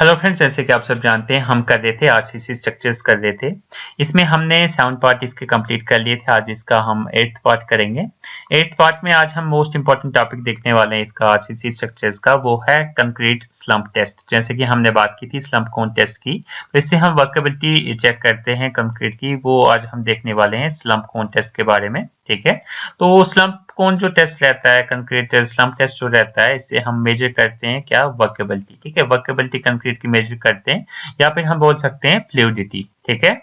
Hello friends, जैसे कि आप सब जानते हैं हम कर रहे थे आरसीसी स्ट्रक्चर्स कर रहे थे। इसमें हमने 7 पार्ट इसके कंप्लीट कर लिए थे। आज इसका हम 8th पार्ट करेंगे। 8th पार्ट में आज हम मोस्ट इंपॉर्टेंट टॉपिक देखने वाले हैं इसका आरसीसी स्ट्रक्चर्स का, वो है कंक्रीट स्लम्प टेस्ट। जैसे कि हमने बात की थी स्लम्प कोन टेस्ट की, तो इससे हम वर्केबिलिटी चेक करते हैं कंक्रीट की, वो आज हम देखने वाले हैं स्लम्प कोन टेस्ट के बारे में। ठीक है, तो स्लम्प कोन जो टेस्ट रहता है, कंक्रीट स्लम्प टेस्ट जो रहता है, इससे हम मेजर करते हैं क्या, वर्केबिलिटी। ठीक है, वर्केबिलिटी कंक्रीट की मेजर करते हैं, या फिर हम बोल सकते हैं फ्लूइडिटी। ठीक है,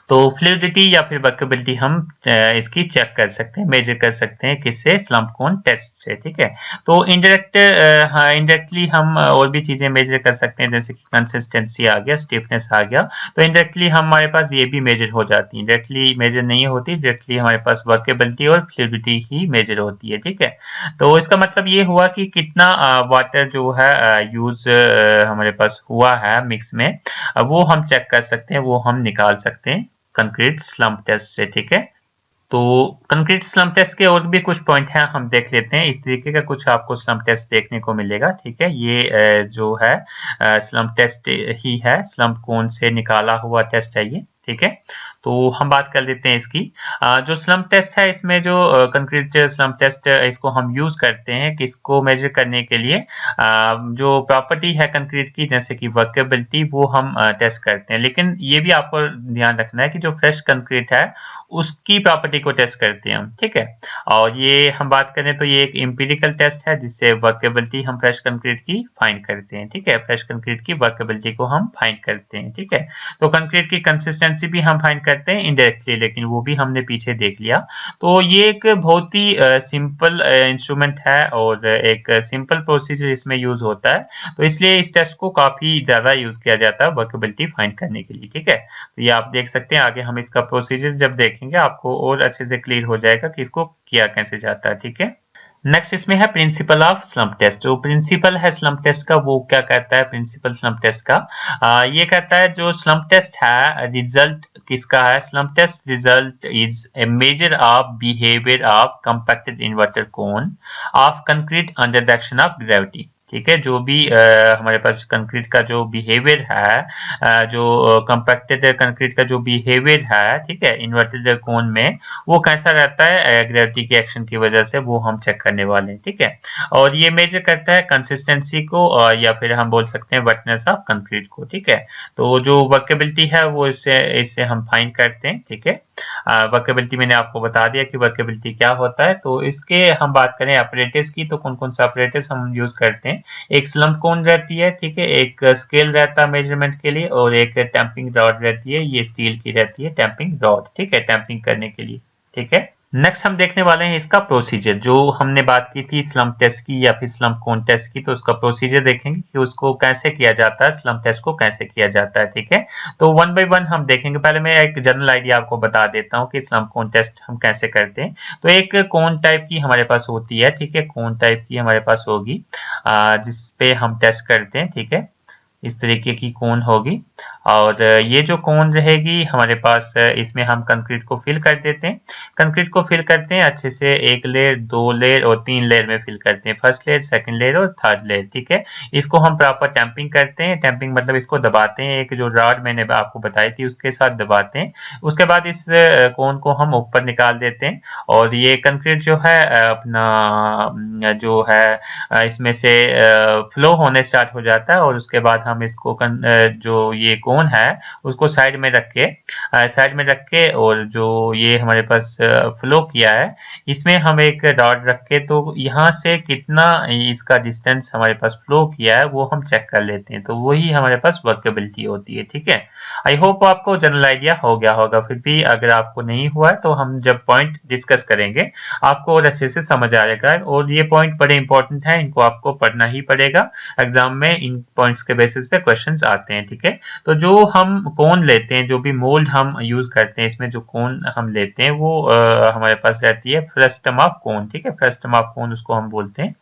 तो फ्लूइडिटी या फिर वर्केबिलिटी हम इसकी चेक कर सकते हैं, मेजर कर सकते हैं किससे, स्लम्प कोन टेस्ट से। ठीक है, तो इनडायरेक्टली हम और भी चीजें मेजर कर सकते हैं, जैसे कि कंसिस्टेंसी आ गया, स्टिफनेस आ गया, तो इनडायरेक्टली हमारे पास ये भी मेजर हो जाती है। डायरेक्टली मेजर नहीं होती, डायरेक्टली हमारे पास वर्केबिलिटी और फ्लूइडिटी ही मेजर होती है। ठीक है, तो इसका मतलब ये हुआ कि कितना वाटर जो है यूज हमारे पास हुआ है मिक्स में, वो हम चेक कर सकते हैं, वो हम निकाल सकते हैं कंक्रीट स्लम्प टेस्ट से। ठीक है, तो कंक्रीट स्लम्प टेस्ट के और भी कुछ पॉइंट हैं, हम देख लेते हैं। इस तरीके का कुछ आपको स्लम्प टेस्ट देखने को मिलेगा। ठीक है, ये जो है स्लम्प टेस्ट ही है, स्लम्प कोन से निकाला हुआ टेस्ट है ये। ठीक है, तो हम बात कर लेते हैं इसकी। जो स्लम्प टेस्ट है, इसमें जो कंक्रीट स्लम्प टेस्ट इसको हम यूज करते हैं किसको मेजर करने के लिए, जो प्रॉपर्टी है कंक्रीट की, जैसे कि वर्केबिलिटी, वो हम टेस्ट करते हैं। लेकिन ये भी आपको ध्यान रखना है कि जो फ्रेश कंक्रीट है उसकी प्रॉपर्टी को टेस्ट करते हैं हम। ठीक है, और ये हम बात करें तो ये एक एम्पिरिकल टेस्ट है, जिससे वर्केबिलिटी हम फ्रेश कंक्रीट की फाइंड करते हैं। ठीक है, फ्रेश कंक्रीट की वर्केबिलिटी को हम फाइंड करते हैं। ठीक है, तो कंक्रीट की कंसिस्टेंसी भी हम फाइंड करते हैं इनडायरेक्टली, लेकिन वो भी हमने पीछे देख लिया। तो ये एक बहुत ही सिंपल इंस्ट्रूमेंट है और एक सिंपल प्रोसीजर इसमें यूज होता है, तो इसलिए इस टेस्ट को काफी ज्यादा यूज किया जाता है वर्केबिलिटी फाइंड करने के लिए। ठीक है, तो ये आप देख सकते हैं। आगे हम इसका प्रोसीजर जब देखेंगे आपको और अच्छे से क्लियर हो जाएगा कि इसको किया कैसे जाता है। ठीक है, नेक्स्ट इसमें है प्रिंसिपल ऑफ स्लम्प टेस्ट। जो प्रिंसिपल है स्लम्प टेस्ट का, वो क्या कहता है, प्रिंसिपल स्लम्प टेस्ट का ये कहता है जो स्लम्प टेस्ट है, रिजल्ट किसका है, slump test result is a measure of behaviour of compacted inverted cone of concrete under the action of gravity. ठीक है, जो भी हमारे पास कंक्रीट का जो बिहेवियर है, जो कंपैक्टेड कंक्रीट का जो बिहेवियर है, ठीक है, इन्वर्टेड कोन में, वो कैसा रहता है ग्रेविटी के एक्शन की वजह से, वो हम चेक करने वाले हैं। ठीक है, और ये मेजर करता है कंसिस्टेंसी को, या फिर हम बोल सकते हैं वेटनेस ऑफ कंक्रीट को। ठीक है, तो जो वर्केबिलिटी है वो इससे इससे हम फाइंड करते हैं। ठीक है, वर्केबिलिटी मैंने आपको बता दिया कि वर्केबिलिटी क्या होता है। तो इसके हम बात करें अपरेटस की, तो कौन कौन सा अपरेटस हम यूज करते हैं। एक स्लम्प कोन रहती है, ठीक है, एक स्केल रहता है मेजरमेंट के लिए, और एक टैंपिंग रॉड रहती है, ये स्टील की रहती है टैंपिंग रॉड। ठीक है, टैंपिंग करने के लिए। ठीक है, नेक्स्ट हम देखने वाले हैं इसका प्रोसीजर। जो हमने बात की थी स्लम्प टेस्ट की या फिर स्लम्प कोन टेस्ट की, तो उसका प्रोसीजर देखेंगे कि उसको कैसे किया जाता है, स्लम्प टेस्ट को कैसे किया जाता है। ठीक है, तो वन बाय वन हम देखेंगे। पहले मैं एक जनरल आइडिया आपको बता देता हूँ कि स्लम्प कोन टेस्ट हम कैसे करते हैं। तो एक कोन टाइप की हमारे पास होती है, ठीक है, कोन टाइप की हमारे पास होगी, जिसपे हम टेस्ट करते हैं। ठीक है, इस तरीके की कोन होगी, और ये जो कोन रहेगी हमारे पास, इसमें हम कंक्रीट को फिल कर देते हैं। कंक्रीट को फिल करते हैं अच्छे से, एक लेयर, दो लेयर और तीन लेयर में फिल करते हैं, फर्स्ट लेयर, सेकंड लेयर और थर्ड लेयर। ठीक है, इसको हम प्रॉपर टैंपिंग करते हैं। टैंपिंग मतलब इसको दबाते हैं, एक जो रॉड मैंने आपको बताई थी उसके साथ दबाते हैं। उसके बाद इस कोन को हम ऊपर निकाल देते हैं, और ये कंक्रीट जो है अपना जो है इसमें से फ्लो होने स्टार्ट हो जाता है, और उसके बाद हम इसको जो ये कोन है उसको साइड में रख के और जो ये हमारे पास फ्लो किया है, इसमें हम एक रॉड रख के, तो यहाँ से कितना इसका डिस्टेंस हमारे पास फ्लो किया है वो हम चेक कर लेते हैं, तो वही हमारे पास वर्केबिलिटी होती है। ठीक है, आई होप आपको जनरल आइडिया हो गया होगा। फिर भी अगर आपको नहीं हुआ है तो हम जब पॉइंट डिस्कस करेंगे आपको और अच्छे से समझ आएगा, और ये पॉइंट बड़े इंपॉर्टेंट है, इनको आपको पढ़ना ही पड़ेगा। एग्जाम में इन पॉइंट्स के बेसिस पे क्वेश्चंस आते हैं। ठीक है, तो जो हम कोन लेते हैं, जो भी मोल्ड हम यूज करते हैं, इसमें जो कोन हम लेते हैं वो हमारे पास रहती है फ्रस्टम ऑफ कोन। ठीक है, फ्रस्टम ऑफ कोन उसको हम बोलते हैं।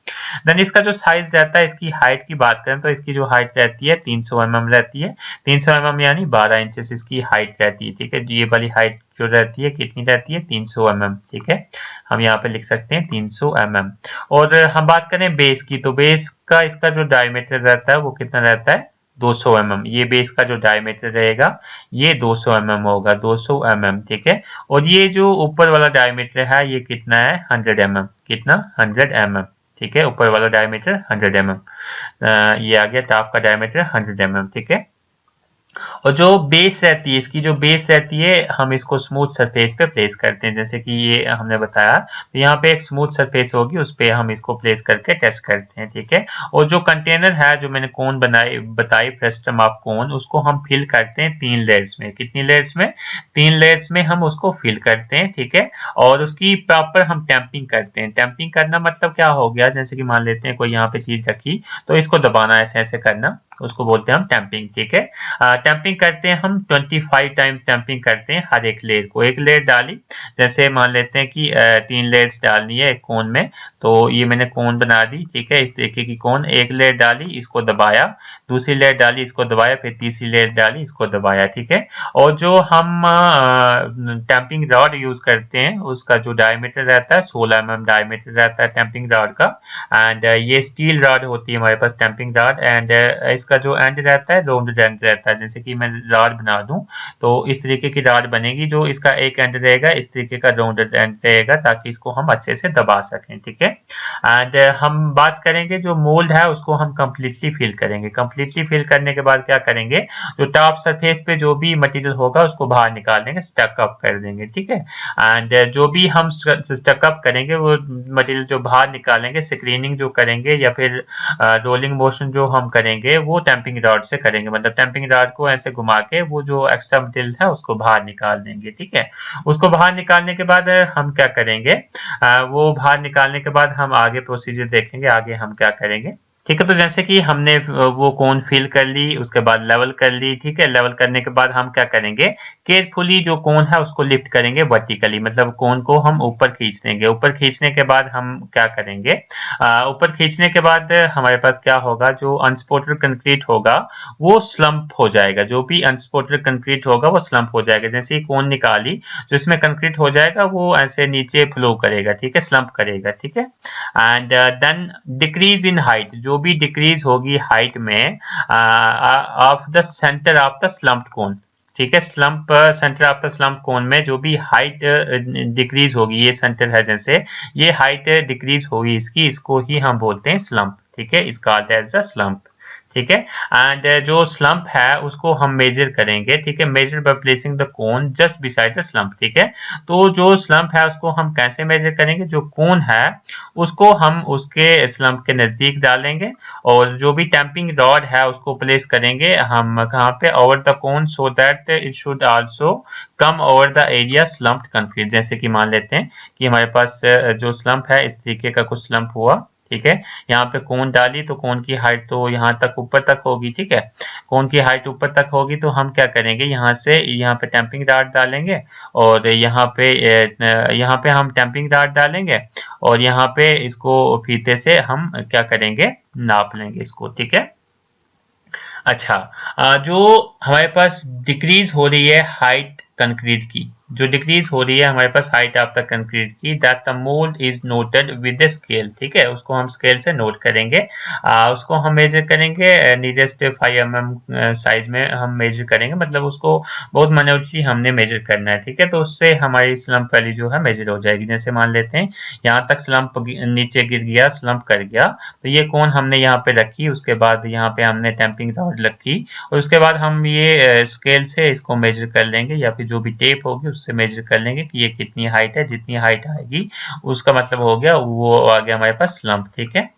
देन इसका जो साइज रहता है, इसकी हाइट की बात करें तो इसकी जो हाइट रहती है 300 mm रहती है। 300 mm यानी 12 इंचेस इसकी हाइट रहती है। ठीक है, ये वाली हाइट जो रहती है कितनी रहती है, 300 mm। ठीक है, हम यहाँ पे लिख सकते हैं 300 mm। और हम बात करें बेस की, तो बेस का इसका जो डायमीटर रहता है वो कितना रहता है, 200 mm, ये बेस का जो डायमीटर रहेगा ये 200 mm होगा, 200 mm, ठीक है। और ये जो ऊपर वाला डायमीटर है ये कितना है, 100 mm, कितना, 100 mm, ठीक है। ऊपर वाला डायमीटर 100 mm, ये आ गया टॉप का डायमीटर 100 mm, ठीक है। और जो बेस रहती है, इसकी जो बेस रहती है, हम इसको स्मूथ सरफेस पे प्लेस करते हैं, जैसे कि ये हमने बताया। तो यहाँ पे एक स्मूथ सरफेस होगी, उस पे हम इसको प्लेस करके टेस्ट करते हैं, ठीक है। और जो कंटेनर है, जो मैंने कोन बताई फ्रस्टम ऑफ कोन, उसको हम फिल करते हैं 3 लेयर्स में। कितनी लेयर्स में, 3 लेयर्स में हम उसको फिल करते हैं, ठीक है। और उसकी प्रॉपर हम टैंपिंग करते हैं। टैंपिंग करना मतलब क्या हो गया, जैसे कि मान लेते हैं कोई यहाँ पे चीज रखी, तो इसको दबाना, ऐसे ऐसे करना, उसको बोलते हैं हम टैंपिंग, ठीक है। टैंपिंग करते हैं हम 25 टाइम्स टैंपिंग करते हैं हर एक लेयर को। एक लेयर डाली, जैसे मान लेते हैं कि 3 लेयर्स डालनी है एक कोन में, तो ये मैंने कोन बना दी, ठीक है, इस तरीके की कोन। एक लेयर डाली, इसको दबाया, दूसरी लेयर डाली, इसको दबाया, फिर तीसरी लेयर डाली, इसको दबाया, ठीक है। और जो हम टैंपिंग रॉड यूज करते हैं, उसका जो डायमीटर रहता है 16 mm डायमीटर रहता है टैंपिंग रॉड का। एंड ये स्टील रॉड होती है हमारे पास टैंपिंग रॉड। एंड इसका जो एंड रहता है राउंडेड एंड रहता है, जैसे कि मैं रॉड बना दूं तो इस तरीके की रॉड बनेगी, जो इसका एक एंड रहेगा इस तरीके का राउंडेड एंड रहेगा, ताकि इसको हम अच्छे से दबा सकें, ठीक है। एंड हम बात करेंगे जो मोल्ड है उसको हम कंप्लीटली फिल करेंगे। कंप्लीटली फिल करने के बाद क्या करेंगे, जो टॉप सरफेस पे जो भी मटेरियल होगा उसको बाहर निकाल देंगे, स्टक अप कर देंगे, ठीक है। एंड जो भी हम स्टक अप करेंगे वो मटेरियल जो बाहर निकालेंगे, स्क्रीनिंग जो करेंगे या फिर रोलिंग मोशन जो हम करेंगे वो टैंपिंग रॉड से करेंगे। मतलब टैंपिंग रॉड को ऐसे घुमा के वो जो एक्स्ट्रा मटेरियल है उसको बाहर निकाल देंगे, ठीक है। उसको बाहर निकालने के बाद हम क्या करेंगे, वो बाहर निकालने के बाद हम आगे प्रोसीजर देखेंगे, आगे हम क्या करेंगे, ठीक है। तो जैसे कि हमने वो कोन फिल कर ली, उसके बाद लेवल कर ली, ठीक है। लेवल करने के बाद हम क्या करेंगे, केयरफुली जो कोन है उसको लिफ्ट करेंगे वर्टिकली, मतलब कोन को हम ऊपर खींच देंगे। ऊपर खींचने के बाद हम क्या करेंगे, ऊपर खींचने के बाद हमारे पास क्या होगा, जो अनसपोर्टेड कंक्रीट होगा वो स्लम्प हो जाएगा। जो भी अनसपोर्टेड कंक्रीट होगा वो स्लम्प हो जाएगा। जैसे ही कोन निकाली, जो इसमें कंक्रीट हो जाएगा वो ऐसे नीचे फ्लो करेगा, ठीक है, स्लम्प करेगा, ठीक है। And then decrease in height, जो भी डिक्रीज होगी हाइट में of the centre of the slumped cone, ठीक है। Slump centre of the slump cone में जो भी हाइट डिक्रीज होगी, ये सेंटर है, जैसे ये हाइट डिक्रीज होगी इसकी, इसको ही हम बोलते हैं स्लम्प, ठीक है। इसका एज अ स्लम्प, ठीक है। एंड जो स्लम्प है उसको हम मेजर करेंगे, ठीक है, measure by placing the cone just beside the slump, ठीक है। तो जो स्लम्प है उसको हम कैसे मेजर करेंगे, जो कोन है उसको हम उसके स्लम्प के नजदीक डालेंगे, और जो भी टैंपिंग रॉड है उसको प्लेस करेंगे हम कहाँ पे, over the cone, so that it should also come over the area slumped concrete. जैसे कि मान लेते हैं कि हमारे पास जो स्लम्प है इस तरीके का कुछ स्लम्प हुआ, ठीक है। यहाँ पे कोन डाली तो कोन की हाइट तो यहाँ तक ऊपर तक होगी, ठीक है। कोन की हाइट ऊपर तक होगी तो हम क्या करेंगे, यहाँ से यहाँ पे टैंपिंग रॉड डालेंगे, और यहाँ पे हम टैंपिंग रॉड डालेंगे, और यहाँ पे इसको फीते से हम क्या करेंगे, नाप लेंगे इसको, ठीक है। अच्छा, जो हमारे पास डिक्रीज हो रही है हाइट कंक्रीट की, जो डिक्रीज हो रही है हमारे पास हाइट ऑफ द कंक्रीट की, that the mould is noted with the scale, ठीक है। उसको हम स्केल से नोट करेंगे, उसको हम मेजर करेंगे नियरेस्ट 5 mm साइज में हम मेजर करेंगे, मतलब उसको बहुत मैन्युअली हमने मेजर करना है, ठीक है। तो उससे हमारी स्लम्प वैल्यू जो है मेजर हो जाएगी। जैसे मान लेते हैं यहाँ तक स्लम्प नीचे गिर गया, स्लम्प कर गया, तो ये कोन हमने यहाँ पे रखी, उसके बाद यहाँ पे हमने टैंपिंग रॉड रखी, और उसके बाद हम ये स्केल से इसको मेजर कर लेंगे, या फिर जो भी टेप होगी उससे मेजर कर लेंगे कि ये कितनी हाइट है। जितनी हाइट आएगी उसका मतलब हो गया, वो आ गया हमारे पास स्लम्प, ठीक है।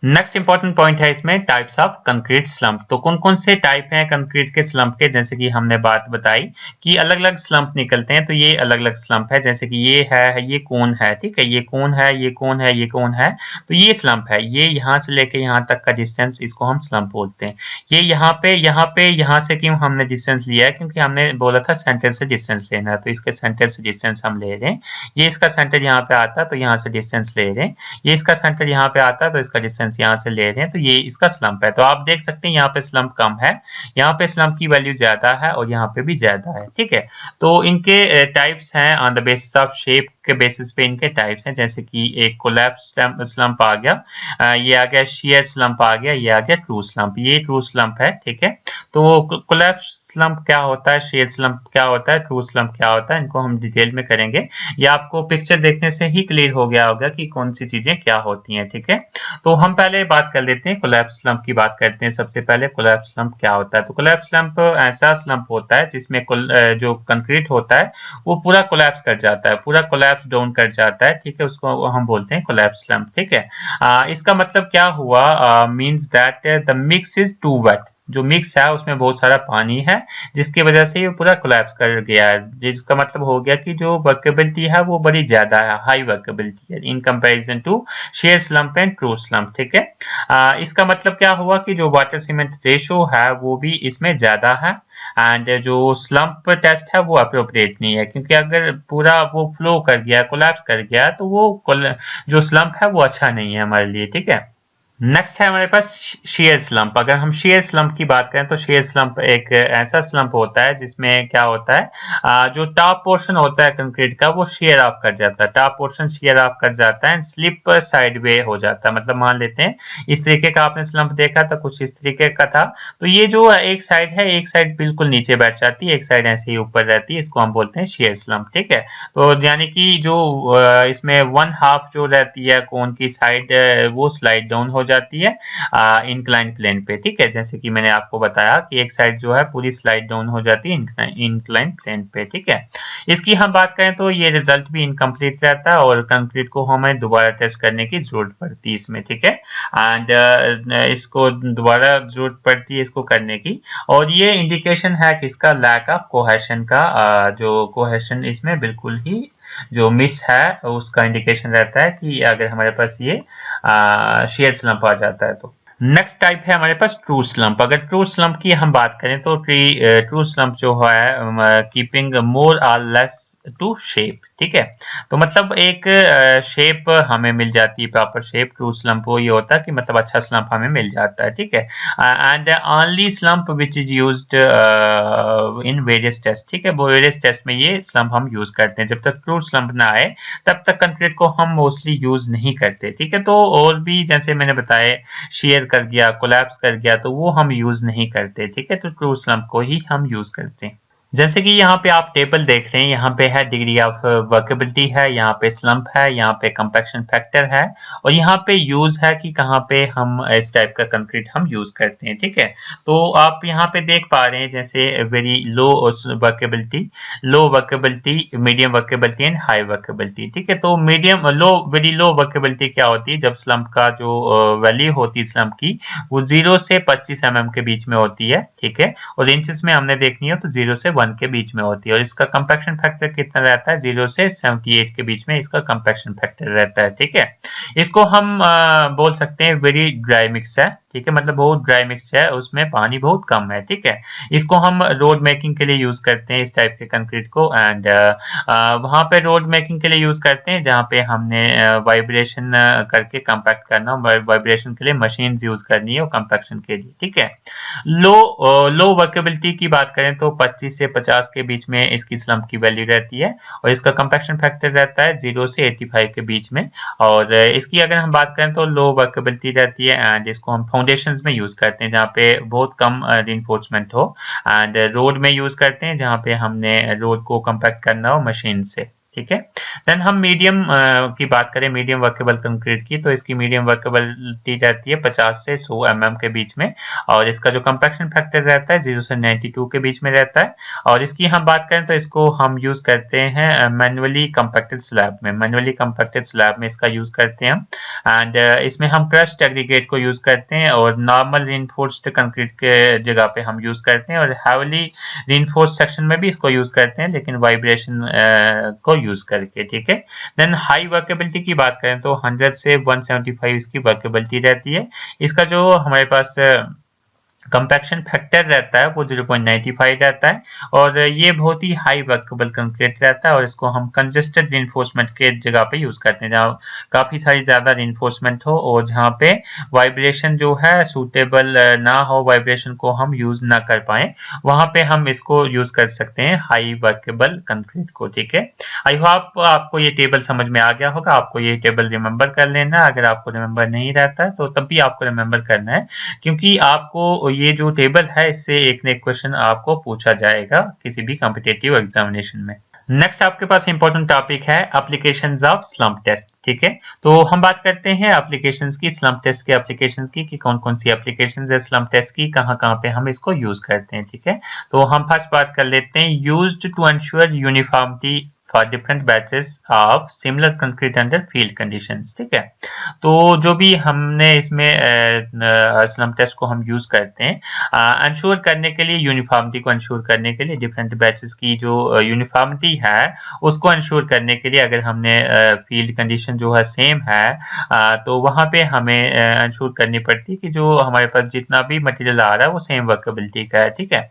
नेक्स्ट इंपॉर्टेंट पॉइंट है इसमें टाइप्स ऑफ कंक्रीट स्लम्प। तो कौन कौन से टाइप हैं कंक्रीट के स्लम्प के, जैसे कि हमने बात बताई कि अलग अलग स्लम्प निकलते हैं, तो ये अलग अलग स्लम्प है। जैसे कि ये है, ये कोन है, ठीक है, ये कोन है, ये कोन है, ये कोन है, तो ये स्लम्प है। ये यहाँ से लेके यहाँ तक का डिस्टेंस, इसको हम स्लम्प बोलते हैं। ये यहाँ से क्यों हमने डिस्टेंस लिया है, क्योंकि हमने बोला था सेंटर से डिस्टेंस लेना है, तो इसके सेंटर से डिस्टेंस हम ले रहे हैं। ये इसका सेंटर यहाँ पे आता है तो यहाँ से डिस्टेंस ले रहे हैं। ये इसका सेंटर यहाँ पे आता है तो इसका डिस्टेंस रेफरेंस यहाँ से ले रहे हैं तो ये इसका स्लम्प है। तो आप देख सकते हैं यहाँ पे स्लम्प कम है, यहाँ पे स्लम्प की वैल्यू ज्यादा है और यहाँ पे भी ज्यादा है, ठीक है। तो इनके टाइप्स हैं on the basis of shape के बेसिस पे इनके टाइप्स हैं, जैसे कि एक कोलैप्स स्लम्प आ गया, ये आ गया शेयर स्लम्प आ गया, ये आ गया ट्रू स्लम्प, ये ट्रू स्लम्प है, ठीक है। तो कोलैप्स स्लम्प क्या होता है, शेयर स्लम्प क्या होता है, ट्रू स्लम्प क्या होता है, इनको हम डिटेल में करेंगे। ये आपको पिक्चर देखने से ही क्लियर हो गया होगा कि कौन सी चीजें क्या होती हैं, ठीक है। तो हम पहले बात कर लेते हैं कोलैप्स स्लम्प की बात करते हैं। सबसे पहले कोलैप्स स्लम्प क्या होता है। तो कोलैप्स स्लम्प ऐसा स्लम्प होता है जिसमें जो कंक्रीट होता है वो पूरा कोलैप्स कर जाता है, पूरा कोलैप्स डाउन कर जाता है, ठीक है। उसको हम बोलते हैं कोलैप्स स्लम्प, ठीक है। इसका मतलब क्या हुआ, means that the mix is too wet, जो मिक्स है उसमें बहुत सारा पानी है जिसकी वजह से ये पूरा कोलैप्स कर गया है, जिसका मतलब हो गया कि जो वर्केबिलिटी है वो बड़ी ज्यादा है, हाई वर्केबिलिटी है in comparison to shear slump and true slump, ठीक है। इसका मतलब क्या हुआ कि जो वाटर सीमेंट रेशो है वो भी इसमें ज्यादा है, एंड जो स्लम्प टेस्ट है वो अप्रोप्रिएट नहीं है, क्योंकि अगर पूरा वो फ्लो कर गया, कोलैप्स कर गया, तो वो जो स्लम्प है वो अच्छा नहीं है हमारे लिए, ठीक है। नेक्स्ट है हमारे पास शेयर स्लम्प। अगर हम शेयर स्लम्प की बात करें तो शेयर स्लम्प एक ऐसा स्लम्प होता है जिसमें क्या होता है, जो टॉप पोर्शन होता है कंक्रीट का वो शेयर ऑफ कर जाता है, टॉप पोर्शन शेयर ऑफ कर जाता है, स्लिप साइडवे हो जाता है। मतलब मान लेते हैं इस तरीके का आपने स्लम्प देखा था, कुछ इस तरीके का था, तो ये जो एक साइड है, एक साइड बिल्कुल नीचे बैठ जाती है, एक साइड ऐसे ही ऊपर रहती है, इसको हम बोलते हैं शेयर स्लम्प, ठीक है। तो यानी कि जो इसमें वन हाफ जो रहती है कोन की साइड वो स्लाइड डाउन हो जाती है इंक्लाइन प्लेन पे, ठीक है। जैसे कि मैंने आपको बताया कि एक साइड जो है पूरी स्लाइड डाउन हो जाती है इंक्लाइन प्लेन पे, ठीक है। इसकी हम बात करें तो ये रिजल्ट भी इनकम्प्लीट रहता है और कंक्रीट को हमें दोबारा टेस्ट करने की जरूरत पड़ती है इसमें, ठीक है। एंड इसको दोबारा जरूरत पड़ती है इसको करने की, और ये इंडिकेशन है किसका, लैक ऑफ कोहेशन का, जो कोहेशन इसमें बिल्कुल ही जो मिस है उसका इंडिकेशन रहता है कि अगर हमारे पास ये शेयर स्लम्प आ जाता है तो। नेक्स्ट टाइप है हमारे पास ट्रू स्लम्प। अगर ट्रू स्लम्प की हम बात करें तो ट्रू स्लम्प जो है कीपिंग मोर और लेस टू शेप, ठीक है। तो मतलब एक शेप हमें मिल जाती है, प्रॉपर शेप। ट्रू स्लम्प वो ये होता है कि मतलब अच्छा स्लम्प हमें मिल जाता है, ठीक है। And only slump which is used in various test, ठीक है। वो वेरियस टेस्ट में ये स्लम्प हम यूज करते हैं। जब तक ट्रू स्लम्प ना आए तब तक कंक्रीट को हम मोस्टली यूज नहीं करते, ठीक है। तो और भी जैसे मैंने बताया शेयर कर गया, कोलैप्स कर गया, तो वो हम यूज नहीं करते, ठीक है। तो ट्रू स्लम्प को ही हम यूज करते हैं। जैसे कि यहाँ पे आप टेबल देख रहे हैं, यहाँ पे है डिग्री ऑफ वर्केबिलिटी है, यहाँ पे स्लम्प है, यहाँ पे कंपैक्शन फैक्टर है, और यहाँ पे यूज है कि कहाँ पे हम इस टाइप का कंक्रीट हम यूज करते हैं, ठीक है। तो आप यहाँ पे देख पा रहे हैं जैसे very low workability, low workability, medium workability and high workability, ठीक है। तो medium low, very low workability क्या होती है, जब स्लम्प का जो वैल्यू होती है स्लम्प की वो 0 से 25 mm के बीच में होती है, ठीक है। और इंचेस में हमने देखनी हो तो 0 से 1 के बीच में होती है, और इसका कंपैक्शन फैक्टर कितना रहता है, 0 से 78 के बीच में इसका कंपैक्शन फैक्टर रहता है, ठीक है। इसको हम बोल सकते हैं वेरी ड्राई मिक्स है, ठीक है। मतलब बहुत ड्राई मिक्स है, उसमें पानी बहुत कम है, ठीक है। इसको हम रोड मेकिंग के लिए यूज करते हैं इस टाइप के कंक्रीट को, एंड वहां पे रोड मेकिंग के लिए यूज करते हैं जहां पे हमने वाइब्रेशन करके कंपैक्ट करना, वाइब्रेशन के लिए मशीन यूज करनी है, कंपैक्शन के लिए, ठीक है। लो वर्केबिलिटी की बात करें तो 25 से 50 के बीच में इसकी स्लम्प की वैल्यू रहती है, और इसका कंपैक्शन फैक्टर रहता है 0 से 85 के बीच में। और इसकी अगर हम बात करें तो लो वर्केबिलिटी रहती है, एंड इसको हम फाउंडेशंस में यूज करते हैं जहाँ पे बहुत कम रिइंफोर्समेंट हो, एंड रोड में यूज करते हैं जहाँ पे हमने रोड को कंपैक्ट करना हो मशीन से, ठीक है। देन हम मीडियम की बात करें, मीडियम वर्केबल कंक्रीट की, तो इसकी मीडियम वर्केबिलिटी रहती है 50 से 100 mm के बीच में, और इसका जो कंपैक्शन फैक्टर रहता है 0 से 92 के बीच में रहता है। और इसकी हम बात करें तो इसको हम यूज करते हैं मैनुअली कंपैक्टेड स्लैब में, मैनुअली कंपैक्टेड स्लैब में इसका यूज करते हैं हम, एंड इसमें हम क्रश्ड एग्रीगेट को यूज करते हैं, और नॉर्मल रिइंफोर्स्ड कंक्रीट के जगह पे हम यूज करते हैं, और हैवीली रिइंफोर्स्ड सेक्शन में भी इसको यूज करते हैं, लेकिन वाइब्रेशन को यूज करके, ठीक है। देन हाई वर्केबिलिटी की बात करें तो 100 से 175 इसकी वर्केबिलिटी रहती है। इसका जो हमारे पास कंपैक्शन फैक्टर रहता है वो 0.95 रहता है और ये बहुत ही हाई वर्केबल कंक्रीट रहता है और इसको हम कंजेस्टेड रिइंफोर्समेंट के जगह पे यूज करते हैं जहाँ काफी सारी ज्यादा रिइंफोर्समेंट हो और जहाँ पे वाइब्रेशन जो है सूटेबल ना हो, वाइब्रेशन को हम यूज ना कर पाए, वहां पे हम इसको यूज कर सकते हैं हाई वर्केबल कंक्रीट को। ठीक है, आई होप आपको ये टेबल समझ में आ गया होगा। आपको ये टेबल रिमेंबर कर लेना, अगर आपको रिमेंबर नहीं रहता है तो तब भी आपको रिमेंबर करना है, क्योंकि आपको ये जो टेबल है इससे एक न एक क्वेश्चन आपको पूछा जाएगा किसी भी कॉम्पिटिटिव एग्जामिनेशन में। नेक्स्ट आपके पास इंपॉर्टेंट टॉपिक है एप्लीकेशंस ऑफ स्लंप टेस्ट। ठीक है, तो हम बात करते हैं एप्लीकेशंस की, स्लंप टेस्ट के एप्लीकेशंस की, कि कौन कौन सी एप्लीकेशंस है स्लंप टेस्ट की, कहाँ कहाँ पे हम इसको यूज करते हैं। ठीक है, तो हम फर्स्ट बात कर लेते हैं used to ensure uniformity for different batches of similar concrete under field conditions. ठीक है, तो जो भी हमने इसमें स्लंप टेस्ट को हम यूज करते हैं इंश्योर करने के लिए, यूनिफॉर्मिटी को इंश्योर करने के लिए, डिफरेंट बैचेस की जो यूनिफॉर्मिटी है उसको इंश्योर करने के लिए, अगर हमने फील्ड कंडीशन जो है सेम है तो वहां पे हमें इंश्योर करनी पड़ती है कि जो हमारे पास जितना भी मटेरियल आ रहा है वो सेम वर्केबिलिटी का है। ठीक है,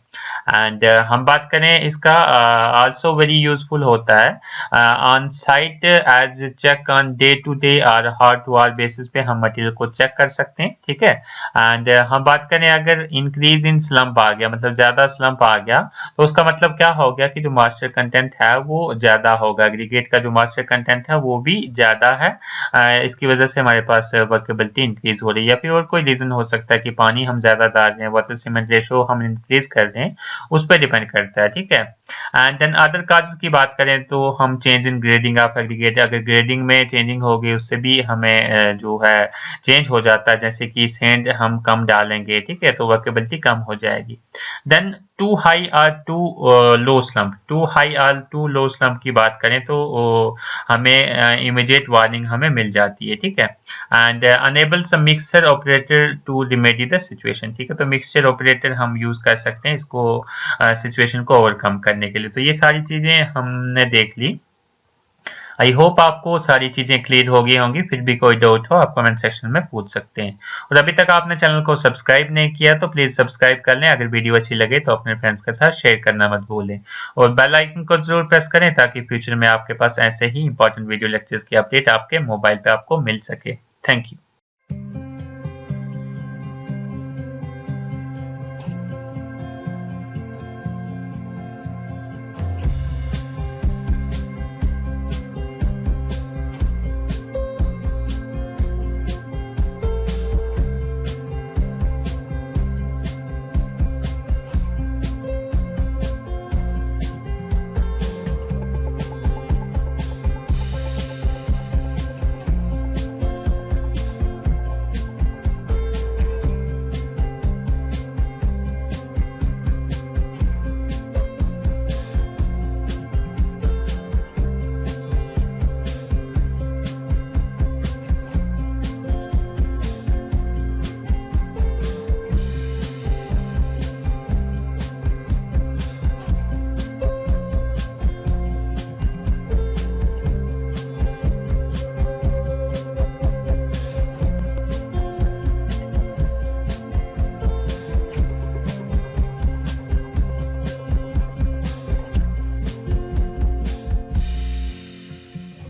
एंड हम बात करें इसका आल्सो वेरी यूजफुल होता है on site as check on day to day और हार्ड टू हार्ड बेसिस पे हम मटेरियल को चेक कर सकते हैं। ठीक है, एंड हम बात करें अगर इंक्रीज इन स्लम्प आ गया, मतलब ज्यादा स्लम्प आ गया, तो उसका मतलब क्या हो गया कि जो मॉइस्चर कंटेंट है वो ज्यादा होगा, एग्रीगेट का जो मॉइस्चर कंटेंट है वो भी ज्यादा है, इसकी वजह से हमारे पास वर्केबिलिटी इंक्रीज हो रही है। या फिर और कोई रीजन हो सकता है कि पानी हम ज्यादा डाल रहे हैं, वाटर सीमेंट रेशो हम इंक्रीज कर रहे हैं, उस पर डिपेंड करता है। ठीक है, एंड देन अदर काजेस की बात करें तो हम change in grading of aggregate, अगर ग्रेडिंग में चेंजिंग होगी उससे भी हमें जो है चेंज हो जाता है, जैसे कि सेंड हम कम डालेंगे। ठीक है, तो वर्केबिलिटी कम हो जाएगी। देन टू हाई और too low slump, too high और टू लो स्लम्प की बात करें तो हमें इमीडिएट वार्निंग हमें मिल जाती है। ठीक है, and enable some mixture operator to remedy the situation. ठीक है, तो मिक्सचर ऑपरेटर हम यूज कर सकते हैं इसको सिचुएशन को ओवरकम करने के लिए। तो ये सारी चीजें हमने देख ली। आई होप आपको सारी चीजें क्लियर हो गई होंगी। फिर भी कोई डाउट हो आप कमेंट सेक्शन में पूछ सकते हैं। और अभी तक आपने चैनल को सब्सक्राइब नहीं किया तो प्लीज सब्सक्राइब कर लें। अगर वीडियो अच्छी लगे तो अपने फ्रेंड्स के साथ शेयर करना मत भूलें और बेल आइकन को जरूर प्रेस करें ताकि फ्यूचर में आपके पास ऐसे ही इंपॉर्टेंट वीडियो लेक्चर्स की अपडेट आपके मोबाइल पे आपको मिल सके। Thank you.